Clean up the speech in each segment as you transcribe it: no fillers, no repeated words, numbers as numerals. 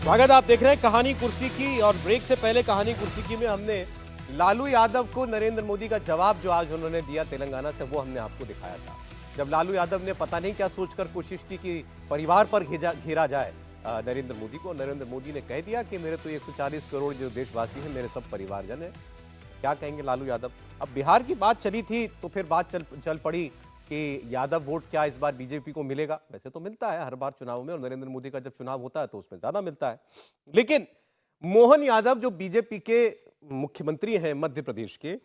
स्वागत आप देख रहे हैं कहानी कुर्सी की। और ब्रेक से पहले कहानी कुर्सी की में हमने लालू यादव को नरेंद्र मोदी का जवाब जो आज उन्होंने दिया तेलंगाना से, वो हमने आपको दिखाया था। जब लालू यादव ने पता नहीं क्या सोचकर कोशिश की कि परिवार पर घेरा जाए नरेंद्र मोदी को, नरेंद्र मोदी ने कह दिया कि मेरे तो 140 करोड़ जो देशवासी हैं मेरे सब परिवारजन हैं। क्या कहेंगे लालू यादव? अब बिहार की बात चली थी तो फिर बात चल पड़ी कि यादव वोट क्या इस बार बीजेपी को मिलेगा। वैसे तो मिलता है हर बार चुनाव में, और नरेंद्र मोदी का जब चुनाव होता है तो उसमें ज्यादा मिलता है। लेकिन मोहन यादव जो बीजेपी के मुख्यमंत्री हैं मध्य प्रदेश के,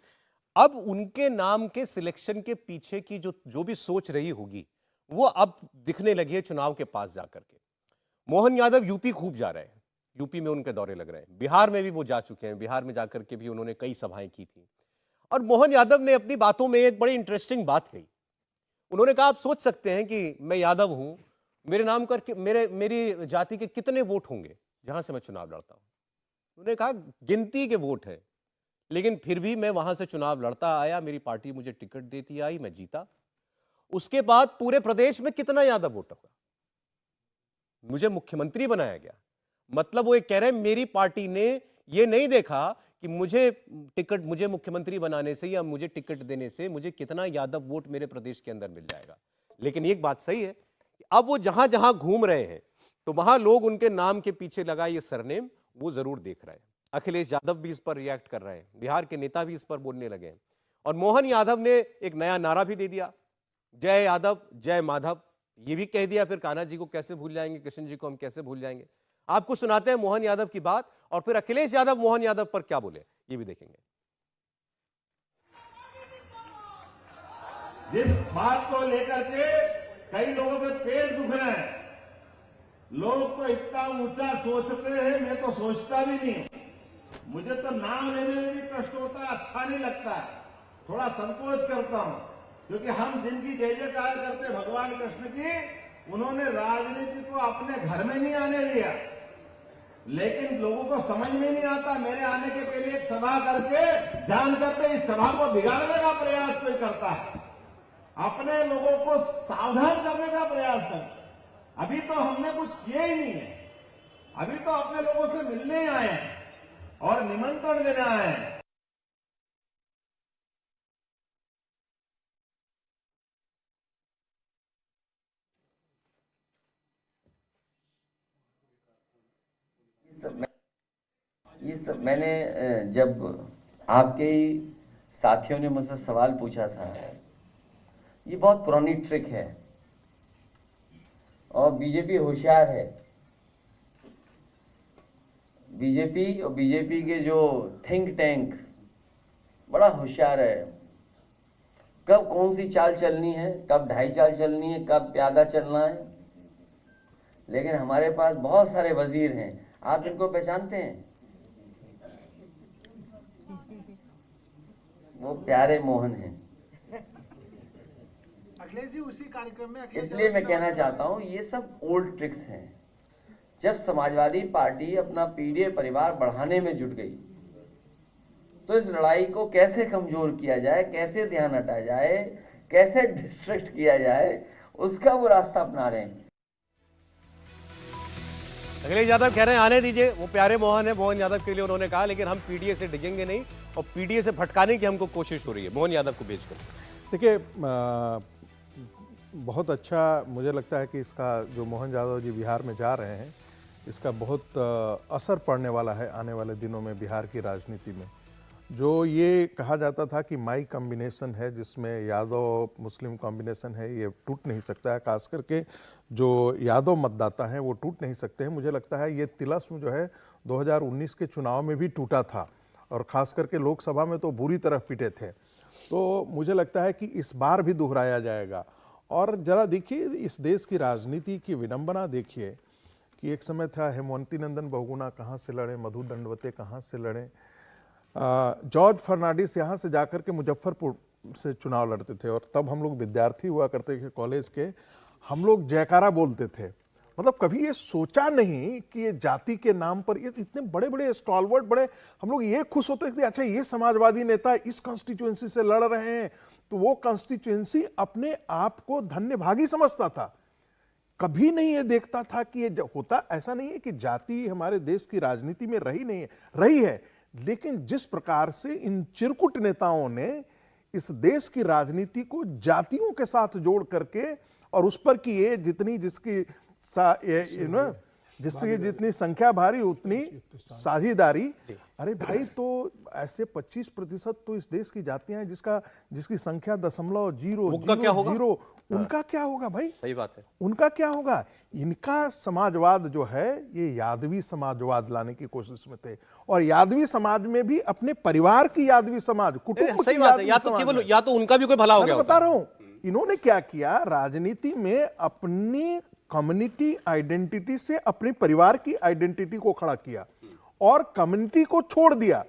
अब उनके नाम के सिलेक्शन के पीछे की जो भी सोच रही होगी वो अब दिखने लगी है चुनाव के पास जाकर के। मोहन यादव यूपी खूब जा रहे हैं, यूपी में उनके दौरे लग रहे हैं, बिहार में भी वो जा चुके हैं, बिहार में जाकर के भी उन्होंने कई सभाएं की थी। और मोहन यादव ने अपनी बातों में एक बड़ी इंटरेस्टिंग बात कही। उन्होंने कहा आप सोच सकते हैं कि मैं यादव हूं, मेरे नाम करके मेरी जाति के कितने वोट होंगे जहां से मैं चुनाव लड़ता हूं। उन्होंने कहा गिनती के वोट है, लेकिन फिर भी मैं वहां से चुनाव लड़ता आया, मेरी पार्टी मुझे टिकट देती आई, मैं जीता। उसके बाद पूरे प्रदेश में कितना यादव वोट होगा, मुझे मुख्यमंत्री बनाया गया। मतलब वो ये कह रहे हैं मेरी पार्टी ने ये नहीं देखा कि मुझे मुख्यमंत्री बनाने से या मुझे टिकट देने से मुझे कितना यादव वोट मेरे प्रदेश के अंदर मिल जाएगा। लेकिन एक बात सही है, अब वो जहां जहां घूम रहे हैं तो वहां लोग उनके नाम के पीछे लगा ये सरनेम वो जरूर देख रहे हैं। अखिलेश यादव भी इस पर रिएक्ट कर रहे हैं, बिहार के नेता भी इस पर बोलने लगे हैं। और मोहन यादव ने एक नया नारा भी दे दिया, जय यादव जय माधव। ये भी कह दिया, फिर कान्हा जी को कैसे भूल जाएंगे, कृष्ण जी को हम कैसे भूल जाएंगे। आपको सुनाते हैं मोहन यादव की बात, और फिर अखिलेश यादव मोहन यादव पर क्या बोले ये भी देखेंगे। जिस बात को लेकर के कई लोगों के पेट दुख रहे हैं, लोग तो इतना ऊंचा सोचते हैं, मैं तो सोचता भी नहीं हूं। मुझे तो नाम लेने में भी कष्ट होता है, अच्छा नहीं लगता है, थोड़ा संकोच करता हूं। क्योंकि हम जिनकी जय जयकार करते भगवान कृष्ण की, उन्होंने राजनीति को अपने घर में नहीं आने दिया। लेकिन लोगों को समझ में नहीं आता, मेरे आने के पहले एक सभा करके जान करते इस सभा को बिगाड़ने का प्रयास कोई करता है, अपने लोगों को सावधान करने का प्रयास करता। अभी तो हमने कुछ किया ही नहीं है, अभी तो अपने लोगों से मिलने ही आए हैं और निमंत्रण देने आए हैं। ये सब मैंने जब आपके ही साथियों ने मुझसे सवाल पूछा था, ये बहुत पुरानी ट्रिक है और बीजेपी होशियार है। बीजेपी और बीजेपी के जो थिंक टैंक बड़ा होशियार है, कब कौन सी चाल चलनी है, कब ढाई चाल चलनी है, कब प्यादा चलना है। लेकिन हमारे पास बहुत सारे वजीर हैं, आप इनको पहचानते हैं, वो प्यारे मोहन हैं। अखिलेश जी उसी कार्यक्रम में इसलिए मैं कहना चाहता हूं ये सब ओल्ड ट्रिक्स हैं। जब समाजवादी पार्टी अपना पीडीए परिवार बढ़ाने में जुट गई तो इस लड़ाई को कैसे कमजोर किया जाए, कैसे ध्यान हटाया जाए, कैसे डिस्ट्रैक्ट किया जाए, उसका वो रास्ता अपना रहे हैं। अखिलेश यादव कह रहे हैं आने दीजिए, वो प्यारे मोहन है, मोहन यादव के लिए उन्होंने कहा, लेकिन हम पीडीए से डिगेंगे नहीं और पीडीए से भटकाने की हमको कोशिश हो रही है मोहन यादव को बेचकर। देखिए, बहुत अच्छा मुझे लगता है कि इसका जो मोहन यादव जी बिहार में जा रहे हैं, इसका बहुत असर पड़ने वाला है आने वाले दिनों में बिहार की राजनीति में। जो ये कहा जाता था कि माई कॉम्बिनेशन है, जिसमें यादव मुस्लिम कॉम्बिनेशन है, ये टूट नहीं सकता है। खास करके जो यादव मतदाता हैं वो टूट नहीं सकते हैं। मुझे लगता है ये तिलस्म जो है 2019 के चुनाव में भी टूटा था, और ख़ास करके लोकसभा में तो बुरी तरह पिटे थे। तो मुझे लगता है कि इस बार भी दोहराया जाएगा। और ज़रा देखिए इस देश की राजनीति की विडंबना देखिए कि एक समय था हेमवंती नंदन बहुगुणा कहाँ से लड़े, मधु दंडवते कहाँ से लड़े, जॉर्ज फर्नांडिस यहाँ से जाकर के मुजफ्फरपुर से चुनाव लड़ते थे। और तब हम लोग विद्यार्थी हुआ करते थे कॉलेज के, हम लोग जयकारा बोलते थे। मतलब कभी ये सोचा नहीं कि ये जाति के नाम पर ये इतने बड़े बड़े स्टॉलवर्ड, बड़े हम लोग ये खुश होते थे अच्छा ये समाजवादी नेता इस कॉन्स्टिट्यूएंसी से लड़ रहे हैं, तो वो कॉन्स्टिट्यूएंसी अपने आप को धन्यभागी समझता था। कभी नहीं ये देखता था कि ये होता। ऐसा नहीं है कि जाति हमारे देश की राजनीति में रही नहीं है, रही है, लेकिन जिस प्रकार से इन चिरकुट नेताओं ने इस देश की राजनीति को जातियों के साथ जोड़ करके और उस पर कि ये जितनी जिसकी जिसकी जितनी संख्या भारी उतनी साझेदारी। अरे भाई, तो ऐसे 25% तो इस देश की जातियां हैं जिसकी संख्या 0.000, उनका क्या होगा भाई? सही बात है। उनका क्या होगा? इनका समाजवाद जो है ये यादवी समाजवाद लाने की कोशिश में थे, और यादवी समाज में भी अपने परिवार की यादवी समाज, कुटुंब सही की बात है। यादवी या तो समाज केवल में। या तो उनका भी कोई भला हो गया मैं बता रहा हूं, इन्होंने क्या किया, राजनीति में अपनी कम्युनिटी आइडेंटिटी से अपने परिवार की आइडेंटिटी को खड़ा किया और कम्युनिटी को छोड़ दिया,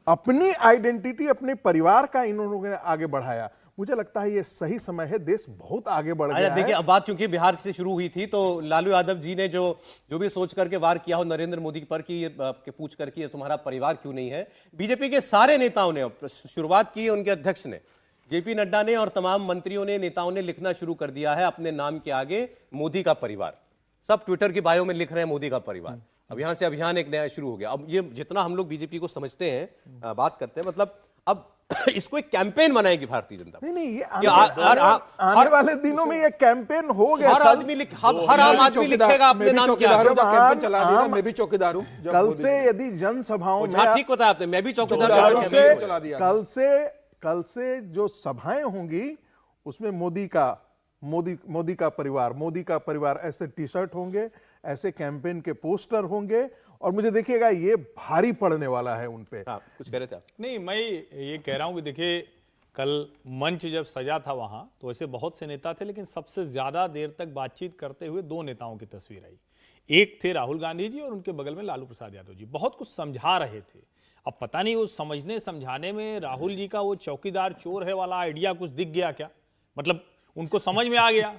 अपनी आइडेंटिटी अपने परिवार का इन्होंने आगे बढ़ाया। मुझे लगता है ये सही समय है, देश बहुत आगे बढ़ गया है। देखिए, अब बात चूंकि बिहार से शुरू हुई थी, तो लालू यादव जी ने जो भी सोच करके वार किया हो नरेंद्र मोदी पर कि ये पूछ करके तुम्हारा परिवार क्यों नहीं है, बीजेपी के सारे नेताओं ने शुरुआत की, उनके अध्यक्ष ने, जेपी नड्डा ने और तमाम मंत्रियों ने, नेताओं ने लिखना शुरू कर दिया है अपने नाम के आगे मोदी का परिवार। सब ट्विटर की बायो में लिख रहे हैं मोदी का परिवार। अब यहां से अभियान एक नया शुरू हो गया। अब ये जितना हम लोग बीजेपी को समझते हैं, बात करते हैं, मतलब अब इसको एक कैंपेन बनाएगी भारतीय जनता नहीं, ये आने वाले दिनों में ये कैंपेन हो गया। हर आम आदमी लिखेगा अपने नाम के आगे। चला दिया, मैं भी चौकीदार हूं। कल से यदि जनसभाओं में, ठीक बताया आपने, मैं भी चौकीदार। कल से जो सभाएं होंगी उसमें मोदी का परिवार ऐसे टी शर्ट होंगे, ऐसे कैंपेन के पोस्टर होंगे, और मुझे देखिएगा ये भारी पड़ने वाला है उन पे। कुछ कह रहे थे आप? नहीं, मैं ये कह रहा हूं कि देखिए, कल मंच जब सजा था वहां, तो ऐसे बहुत से नेता थे, लेकिन सबसे ज्यादा देर तक बातचीत करते हुए दो नेताओं की तस्वीर आई। एक थे राहुल गांधी जी और उनके बगल में लालू प्रसाद यादव जी। बहुत कुछ समझा रहे थे। अब पता नहीं वो समझने समझाने में राहुल जी का वो चौकीदार चोर है वाला आइडिया कुछ दिख गया क्या, मतलब उनको समझ में आ गया।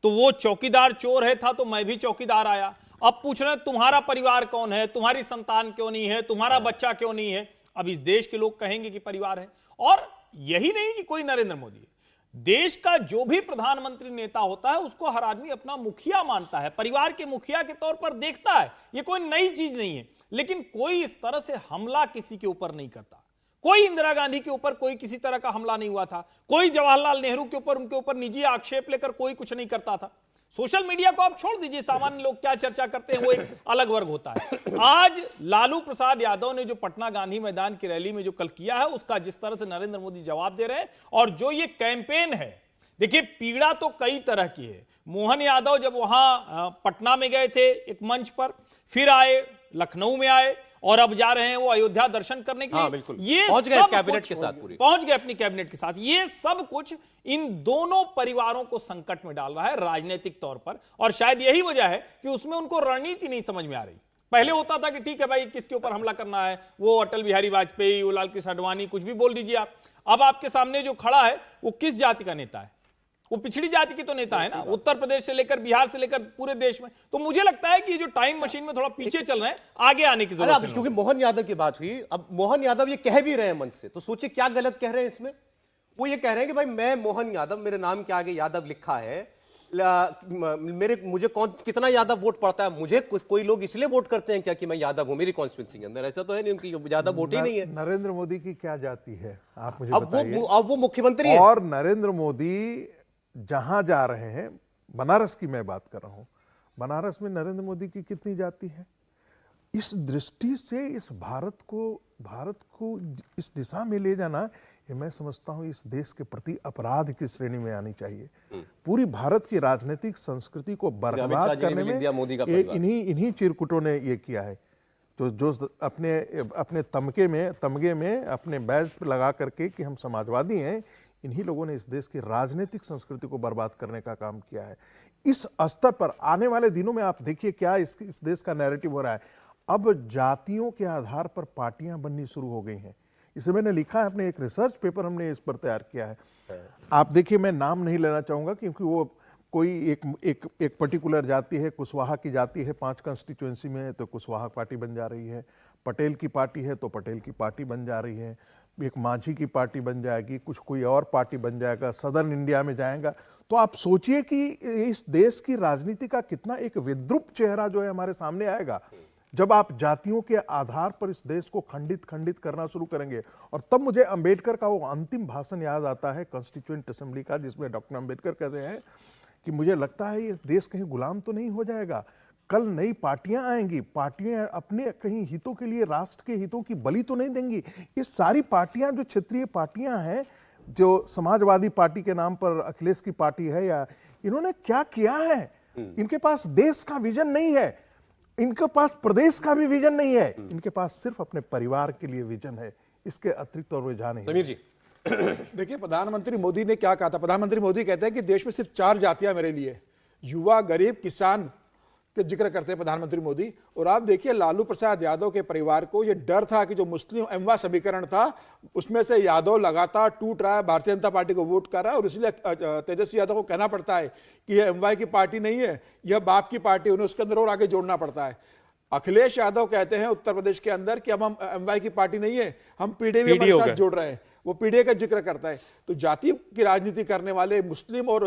तो वो चौकीदार चोर है था, तो मैं भी चौकीदार आया। अब पूछ रहे हैं तुम्हारा परिवार कौन है, तुम्हारी संतान क्यों नहीं है, तुम्हारा बच्चा क्यों नहीं है। अब इस देश के लोग कहेंगे कि परिवार है। और यही नहीं कि कोई नरेंद्र मोदी है, देश का जो भी प्रधानमंत्री नेता होता है उसको हर आदमी अपना मुखिया मानता है, परिवार के मुखिया के तौर पर देखता है। ये कोई नई चीज नहीं है, लेकिन कोई इस तरह से हमला किसी के ऊपर नहीं करता। कोई इंदिरा गांधी के ऊपर कोई किसी तरह का हमला नहीं हुआ था, कोई जवाहरलाल नेहरू के ऊपर, उनके ऊपर निजी आक्षेप लेकर कोई कुछ नहीं करता था। सोशल मीडिया को आप छोड़ दीजिए, सामान्य लोग क्या चर्चा करते हैं वो एक अलग वर्ग होता है। आज लालू प्रसाद यादव ने जो पटना गांधी मैदान की रैली में जो कल किया है, उसका जिस तरह से नरेंद्र मोदी जवाब दे रहे हैं, और जो ये कैंपेन है, देखिए पीड़ा तो कई तरह की है। मोहन यादव जब वहां पटना में गए थे एक मंच पर, फिर आए लखनऊ में आए, और अब जा रहे हैं वो अयोध्या दर्शन करने के लिए। बिल्कुल। ये पहुंच गए कैबिनेट के साथ, पहुंच गए अपनी कैबिनेट के साथ। ये सब कुछ इन दोनों परिवारों को संकट में डाल रहा है राजनीतिक तौर पर, और शायद यही वजह है कि उसमें उनको रणनीति नहीं समझ में आ रही। पहले होता था कि ठीक है भाई, किसके ऊपर हमला करना है, वो अटल बिहारी वाजपेयी, वो लाल कृष्ण आडवाणी, कुछ भी बोल दीजिए आप। अब आपके सामने जो खड़ा है वो किस जाति का नेता है, वो पिछड़ी जाति की तो नेता है ना, उत्तर प्रदेश से लेकर बिहार से लेकर पूरे देश में। तो मुझे लगता है कि ये जो टाइम मशीन में थोड़ा पीछे चल रहे हैं, आगे आने की जरूरत है। क्योंकि मोहन यादव की बात हुई, अब मोहन यादव ये कह भी रहे हैं मंच से, तो सोचिए क्या गलत कह रहे हैं इसमें। वो ये कह रहे हैं कि भाई मैं मोहन यादव, मेरे नाम के आगे यादव लिखा है, मुझे कौन कितना यादव वोट पड़ता है, मुझे कोई लोग इसलिए वोट करते हैं क्या कि मैं यादव हूं मेरी कॉन्स्टिट्यूंसी के अंदर? ऐसा तो है नहीं, उनकी यादव वोट ही नहीं है। नरेंद्र मोदी की क्या जाति है आप मुझे बताइए। अब वो मुख्यमंत्री है, और नरेंद्र मोदी जहां जा रहे हैं, बनारस की मैं बात कर रहा हूं, बनारस में नरेंद्र मोदी की कितनी जाति है? इस दृष्टि से इस भारत को इस दिशा में ले जाना, ये मैं समझता हूं इस देश के प्रति अपराध की श्रेणी में आनी चाहिए। पूरी भारत की राजनीतिक संस्कृति को बर्बाद करने में इन्हीं चिरकुटों ने ये किया है। तो जो अपने तमगे में अपने बैज पर लगा करके कि हम समाजवादी हैं, इन्हीं लोगों ने इस देश की राजनीतिक संस्कृति को बर्बाद करने का काम किया है। इस स्तर पर आने वाले दिनों में आप देखिए क्या इस देश का नैरेटिव हो रहा है। अब जातियों के आधार पर पार्टियां बननी शुरू हो गई हैं। इसे मैंने लिखा है, अपने एक रिसर्च पेपर हमने इस पर तैयार किया है। आप देखिए, मैं नाम नहीं लेना चाहूंगा क्योंकि वो कोई एक पर्टिकुलर जाति है, कुशवाहा की जाति है 5 कंस्टिट्यूएंसी में, तो कुशवाहा पार्टी बन जा रही है। पटेल की पार्टी है तो पटेल की पार्टी बन जा रही है। एक मांझी की पार्टी बन जाएगी, कुछ कोई और पार्टी बन जाएगा, सदर्न इंडिया में जाएगा। तो आप सोचिए कि इस देश की राजनीति का कितना एक विद्रूप चेहरा जो है हमारे सामने आएगा जब आप जातियों के आधार पर इस देश को खंडित खंडित करना शुरू करेंगे। और तब मुझे अंबेडकर का वो अंतिम भाषण याद आता है कॉन्स्टिट्यूएंट असेंबली का, जिसमें डॉक्टर अंबेडकर कहते हैं कि मुझे लगता है ये देश कहीं गुलाम तो नहीं हो जाएगा, कल नई पार्टियां आएंगी, पार्टियां अपने कहीं हितों के लिए, राष्ट्र के हितों की बलि तो नहीं देंगी। ये सारी पार्टियां जो क्षेत्रीय पार्टियां हैं, जो समाजवादी पार्टी के नाम पर अखिलेश की पार्टी है, या इन्होंने क्या किया है? इनके पास देश का विजन नहीं है, इनके पास प्रदेश का भी विजन नहीं है, इनके पास सिर्फ अपने परिवार के लिए विजन है, इसके अतिरिक्त और वे जाने समीर जी, देखिए, प्रधानमंत्री मोदी ने क्या कहा था। प्रधानमंत्री मोदी कहते हैं कि देश में सिर्फ 4 जातियां मेरे लिए, युवा, गरीब, किसान के जिक्र करते हैं प्रधानमंत्री मोदी। और आप देखिए, लालू प्रसाद यादव के परिवार को यह डर था कि जो मुस्लिम एमवा समीकरण था उसमें से यादव लगातार टूट रहा है, भारतीय जनता पार्टी को वोट कर रहा है, और इसलिए तेजस्वी यादव को कहना पड़ता है कि यह एमवाई की पार्टी नहीं है, यह बाप की पार्टी, उन्हें उसके अंदर और आगे जोड़ना पड़ता है। अखिलेश यादव कहते हैं उत्तर प्रदेश के अंदर कि अब हम एमवाई की पार्टी नहीं है, हम पीडीए के साथ जोड़ रहे हैं, वो पीडीए का जिक्र करता है। तो जाति की राजनीति करने वाले, मुस्लिम और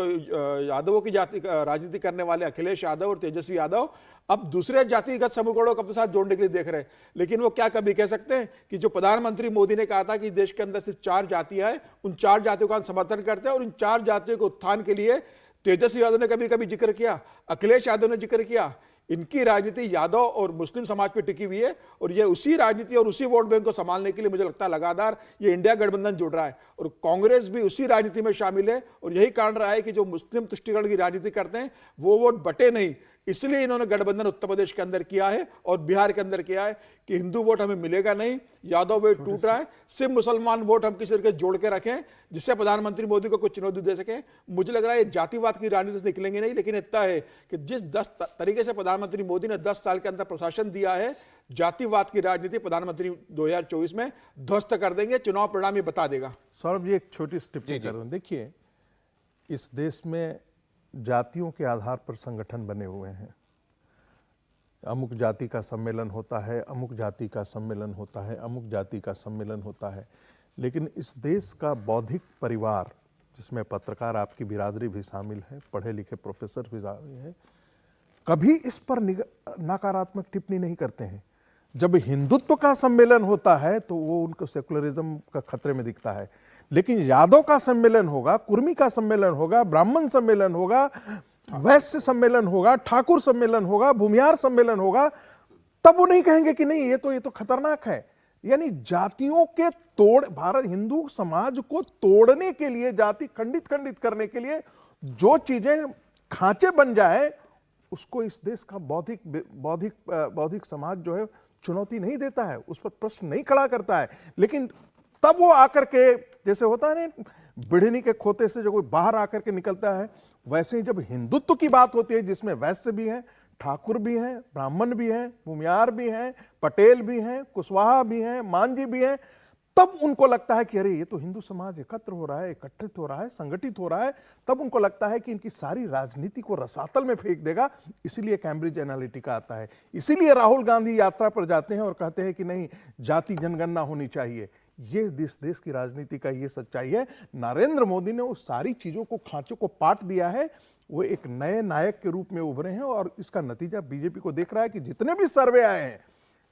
यादवों की जाति राजनीति करने वाले अखिलेश यादव और तेजस्वी यादव अब दूसरे जातिगत समीकरणों को अपने साथ जोड़ने के लिए देख रहे हैं। लेकिन वो क्या कभी कह सकते हैं कि जो प्रधानमंत्री मोदी ने कहा था कि देश के अंदर सिर्फ 4 जातियां हैं, उन 4 जातियों का समर्थन करते हैं, और इन 4 जातियों के उत्थान के लिए तेजस्वी यादव ने कभी कभी जिक्र किया, अखिलेश यादव ने जिक्र किया। इनकी राजनीति यादव और मुस्लिम समाज पर टिकी हुई है, और ये उसी राजनीति और उसी वोट बैंक को संभालने के लिए मुझे लगता है लगातार ये इंडिया गठबंधन जुड़ रहा है, और कांग्रेस भी उसी राजनीति में शामिल है। और यही कारण रहा है कि जो मुस्लिम तुष्टिकरण की राजनीति करते हैं वो वोट बटे नहीं, इसलिए इन्होंने गठबंधन उत्तर प्रदेश के अंदर किया है और बिहार के अंदर किया है कि हिंदू वोट हमें मिलेगा नहीं, यादव वोट टूट रहा है, सिर्फ मुसलमान वोट हम किसी तरीके जोड़ के रखें जिससे प्रधानमंत्री मोदी को कुछ चुनौती दे सके। मुझे लग रहा है ये जातिवाद की राजनीति से निकलेंगे नहीं, लेकिन इतना है कि जिस 10 तरीके से प्रधानमंत्री मोदी ने 10 साल के अंदर प्रशासन दिया है, जातिवाद की राजनीति प्रधानमंत्री 2024 में ध्वस्त कर देंगे, चुनाव परिणाम ये बता देगा। सौरभ जी, एक छोटी टिप्पणी कर रहा हूं। देखिए, इस देश में जातियों के आधार पर संगठन बने हुए हैं। अमुक जाति का सम्मेलन होता है, अमुक जाति का सम्मेलन होता है, अमुक जाति का सम्मेलन होता है, लेकिन इस देश का बौद्धिक परिवार, जिसमें पत्रकार आपकी बिरादरी भी शामिल है, पढ़े लिखे प्रोफेसर भी शामिल है, कभी इस पर नकारात्मक टिप्पणी नहीं करते हैं। जब हिंदुत्व का सम्मेलन होता है तो वो उनको सेकुलरिज्म का खतरे में दिखता है, लेकिन यादव का सम्मेलन होगा, कुर्मी का सम्मेलन होगा, ब्राह्मण सम्मेलन होगा, वैश्य सम्मेलन होगा, ठाकुर सम्मेलन होगा, भूमिहार सम्मेलन होगा, तब वो नहीं कहेंगे कि नहीं ये तो खतरनाक है। यानी जातियों के भारत हिंदू समाज को तोड़ने के लिए, जाति खंडित करने के लिए जो चीजें खांचे बन जाए, उसको इस देश का बौद्धिक समाज जो है चुनौती नहीं देता है, उस पर प्रश्न नहीं खड़ा करता है। लेकिन तब वो आकर के, जैसे होता है ना बिढ़नी के खोते से जो कोई बाहर आकर के निकलता है, वैसे ही जब हिंदुत्व की बात होती है जिसमें वैश्य भी हैं, ठाकुर भी हैं, ब्राह्मण भी हैं, भूमिहार भी हैं, पटेल भी हैं, कुशवाहा भी हैं, मांझी भी हैं, तब उनको लगता है कि अरे ये तो हिंदू समाज एकत्र हो रहा है, एकत्रित हो रहा है, संगठित हो रहा है। तब उनको लगता है कि इनकी सारी राजनीति को रसातल में फेंक देगा। इसीलिए कैम्ब्रिज एनालिटिका आता है, इसीलिए राहुल गांधी यात्रा पर जाते हैं और कहते हैं कि नहीं, जाति जनगणना होनी चाहिए। ये देश की राजनीति का ये सच्चाई है। नरेंद्र मोदी ने उस सारी चीजों को, खांचों को पाट दिया है। वो एक नए नायक के रूप में उभरे हैं, और इसका नतीजा बीजेपी को देख रहा है कि जितने भी सर्वे आए हैं,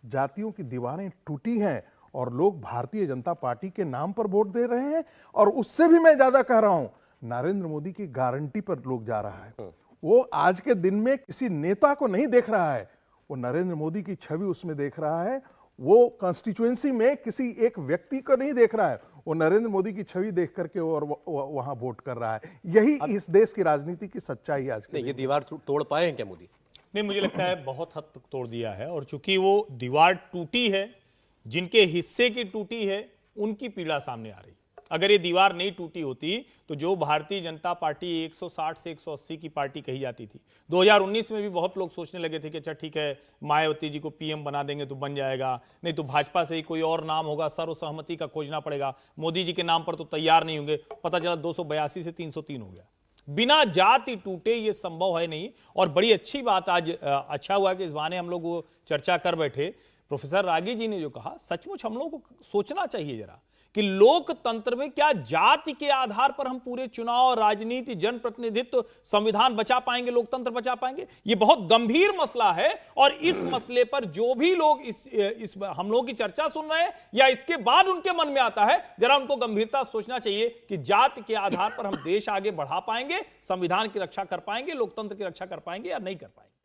जातियों की दीवारें टूटी हैं और लोग भारतीय जनता पार्टी के नाम पर वोट दे रहे हैं। और उससे भी मैं ज्यादा कह रहा हूं, नरेंद्र मोदी की गारंटी पर लोग जा रहा है। वो आज के दिन में किसी नेता को नहीं देख रहा है, वो नरेंद्र मोदी की छवि उसमें देख रहा है। वो कॉन्स्टिट्यूएंसी में किसी एक व्यक्ति को नहीं देख रहा है, वो नरेंद्र मोदी की छवि देख करके और वहां वोट कर रहा है। यही इस देश की राजनीति की सच्चाई है आज के। ये दीवार तोड़ पाए हैं क्या मोदी? नहीं, मुझे लगता है बहुत हद तक तोड़ दिया है। और चूंकि वो दीवार टूटी है, जिनके हिस्से की टूटी है, उनकी पीड़ा सामने आ रही। अगर ये दीवार नहीं टूटी होती तो जो भारतीय जनता पार्टी 160 से 180 की पार्टी कही जाती थी, 2019 में भी बहुत लोग सोचने लगे थे कि अच्छा ठीक है, मायावती जी को पीएम बना देंगे तो बन जाएगा, नहीं तो भाजपा से ही कोई और नाम होगा, सर्वसहमति का खोजना पड़ेगा, मोदी जी के नाम पर तो तैयार नहीं होंगे। पता चला 282 से 303 हो गया। बिना जाति टूटे ये संभव है नहीं। और बड़ी अच्छी बात, आज अच्छा हुआ कि इस बहाने हम लोग वो चर्चा कर बैठे। प्रोफेसर रागी जी ने जो कहा, सचमुच हम लोगों को सोचना चाहिए जरा कि लोकतंत्र में क्या जाति के आधार पर हम पूरे चुनाव, राजनीति, जनप्रतिनिधित्व, संविधान बचा पाएंगे, लोकतंत्र बचा पाएंगे? ये बहुत गंभीर मसला है और इस मसले पर जो भी लोग इस हम लोगों की चर्चा सुन रहे हैं या इसके बाद उनके मन में आता है, जरा उनको गंभीरता सोचना चाहिए कि जाति के आधार पर हम देश आगे बढ़ा पाएंगे, संविधान की रक्षा कर पाएंगे, लोकतंत्र की रक्षा कर पाएंगे या नहीं कर पाएंगे।